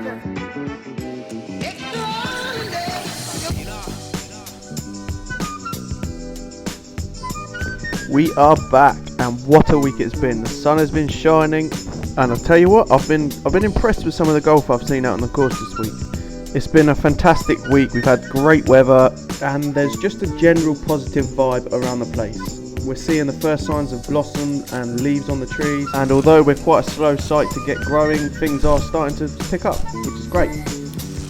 We are back, and what a week it's been. The sun has been shining, and I'll tell you what, I've been impressed with some of the golf I've seen out on the course this week. It's been a fantastic week. We've had great weather, and there's just a general positive vibe around the place. We're seeing the first signs of blossom and leaves on the trees, and although we're quite a slow site to get growing, things are starting to pick up, which is great.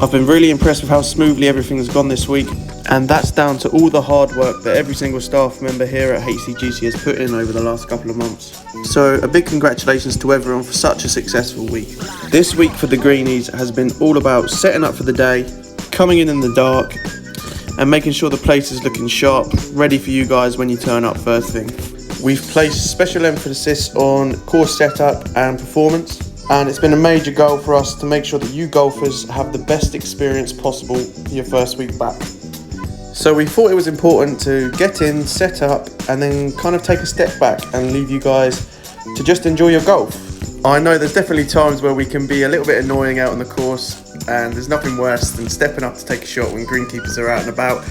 I've been really impressed with how smoothly everything has gone this week, and that's down to all the hard work that every single staff member here at HCGC has put in over the last couple of months. So a big congratulations to everyone for such a successful week. This week for the Greenies has been all about setting up for the day, coming in the dark, and making sure the place is looking sharp, ready for you guys when you turn up first thing. We've placed special emphasis on course setup and performance, and it's been a major goal for us to make sure that you golfers have the best experience possible for your first week back. So we thought it was important to get in, set up, and then kind of take a step back and leave you guys to just enjoy your golf. I know there's definitely times where we can be a little bit annoying out on the course, and there's nothing worse than stepping up to take a shot when greenkeepers are out and about.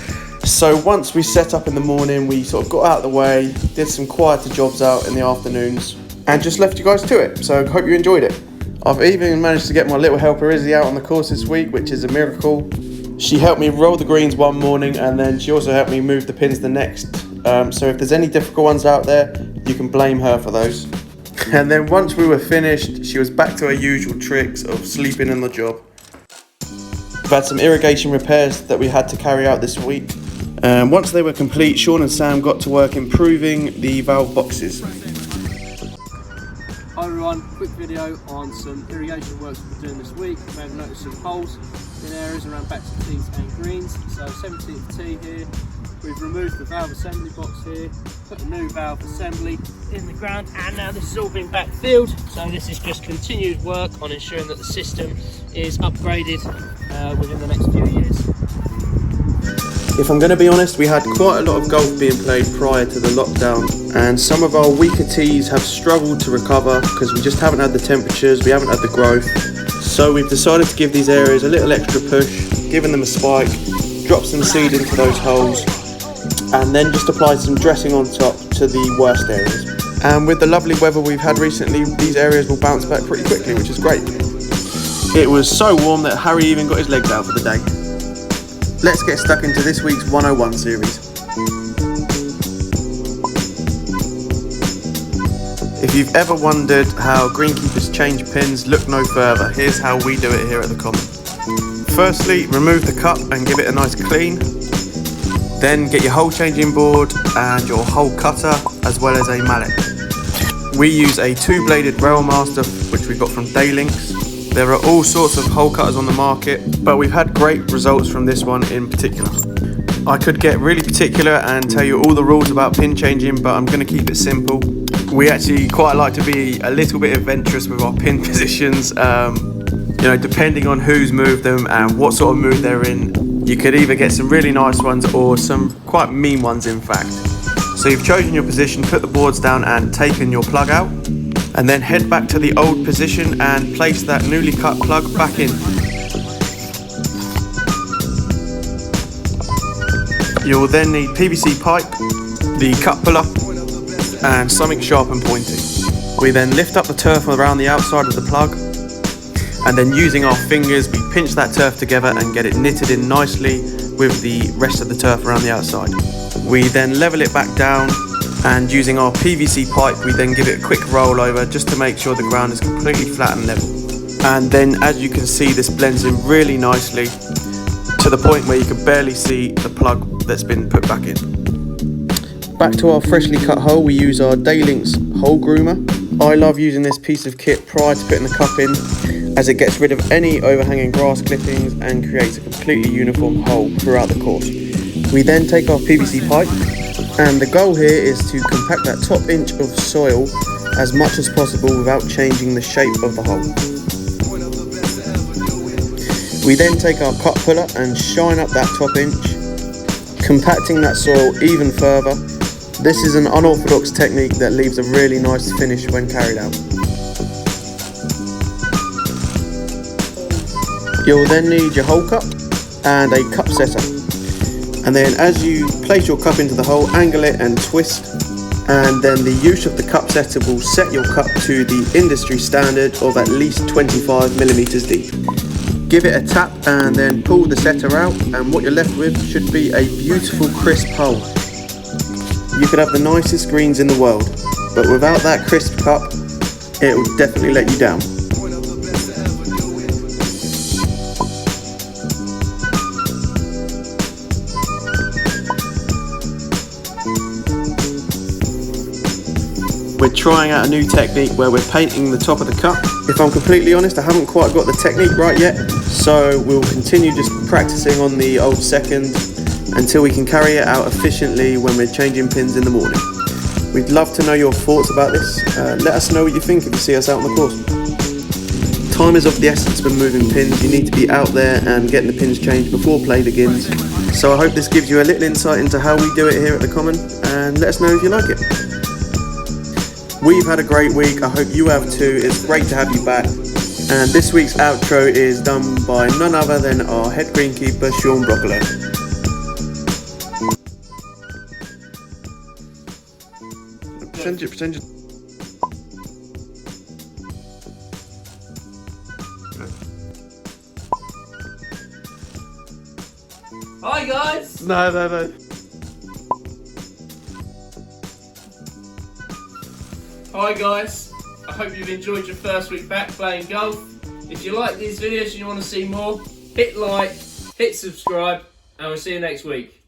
So once we set up in the morning, we sort of got out of the way, did some quieter jobs out in the afternoons, and just left you guys to it. So I hope you enjoyed it. I've even managed to get my little helper Izzy out on the course this week, which is a miracle. She helped me roll the greens one morning, and then she also helped me move the pins the next. So if there's any difficult ones out there, you can blame her for those. And then once we were finished, she was back to her usual tricks of sleeping in the job. We've had some irrigation repairs that we had to carry out this week. Once they were complete, Sean and Sam got to work improving the valve boxes. Hi everyone, quick video on some irrigation works we're doing this week. You may have noticed some holes in areas around backs of tees and greens. So 17th tee here, we've removed the valve assembly box here, put a new valve assembly in the ground, and now this has all been backfilled. So this is just continued work on ensuring that the system is upgraded within the next few years. If I'm going to be honest, we had quite a lot of golf being played prior to the lockdown, and some of our weaker tees have struggled to recover because we just haven't had the temperatures, we haven't had the growth. So we've decided to give these areas a little extra push, giving them a spike, drop some seed into those holes, and then just apply some dressing on top to the worst areas. And with the lovely weather we've had recently, these areas will bounce back pretty quickly, which is great. It was so warm that Harry even got his legs out for the day. Let's get stuck into this week's 101 series. If you've ever wondered how greenkeepers change pins, look no further. Here's how we do it here at the Common. Firstly, remove the cup and give it a nice clean. Then get your hole changing board and your hole cutter, as well as a mallet. We use a two-bladed Railmaster, which we got from Daylinks. There are all sorts of hole cutters on the market, but we've had great results from this one in particular. I could get really particular and tell you all the rules about pin changing, but I'm going to keep it simple. We actually quite like to be a little bit adventurous with our pin positions. Depending on who's moved them and what sort of mood they're in, you could either get some really nice ones or some quite mean ones in fact. So you've chosen your position, put the boards down and taken your plug out, and then head back to the old position and place that newly cut plug back in. You'll then need PVC pipe, the cut puller, and something sharp and pointy. We then lift up the turf around the outside of the plug, and then using our fingers we pinch that turf together and get it knitted in nicely with the rest of the turf around the outside. We then level it back down, and using our PVC pipe we then give it a quick roll over just to make sure the ground is completely flat and level. And then as you can see, this blends in really nicely to the point where you can barely see the plug that's been put back in. Back to our freshly cut hole, we use our Daylinks hole groomer. I love using this piece of kit prior to putting the cup in, as it gets rid of any overhanging grass clippings and creates a completely uniform hole throughout the course. We then take our PVC pipe, and the goal here is to compact that top inch of soil as much as possible without changing the shape of the hole. We then take our cut puller and shine up that top inch, compacting that soil even further. This is an unorthodox technique that leaves a really nice finish when carried out. You'll then need your hole cup and a cup setter. And then as you place your cup into the hole, angle it and twist. And then the use of the cup setter will set your cup to the industry standard of at least 25 millimeters deep. Give it a tap and then pull the setter out, and what you're left with should be a beautiful crisp hole. You could have the nicest greens in the world, but without that crisp cup, it will definitely let you down. We're trying out a new technique where we're painting the top of the cup. If I'm completely honest, I haven't quite got the technique right yet, so we'll continue just practicing on the old second until we can carry it out efficiently when we're changing pins in the morning. We'd love to know your thoughts about this. Let us know what you think if you see us out on the course. Time is of the essence when moving pins. You need to be out there and getting the pins changed before play begins. So I hope this gives you a little insight into how we do it here at the Common, and let us know if you like it. We've had a great week, I hope you have too. It's great to have you back. And this week's outro is done by none other than our head greenkeeper, Sean Broccolo. Pretend. Hi guys! No. Hi guys, I hope you've enjoyed your first week back playing golf. If you like these videos and you want to see more, hit like, hit subscribe, and we'll see you next week.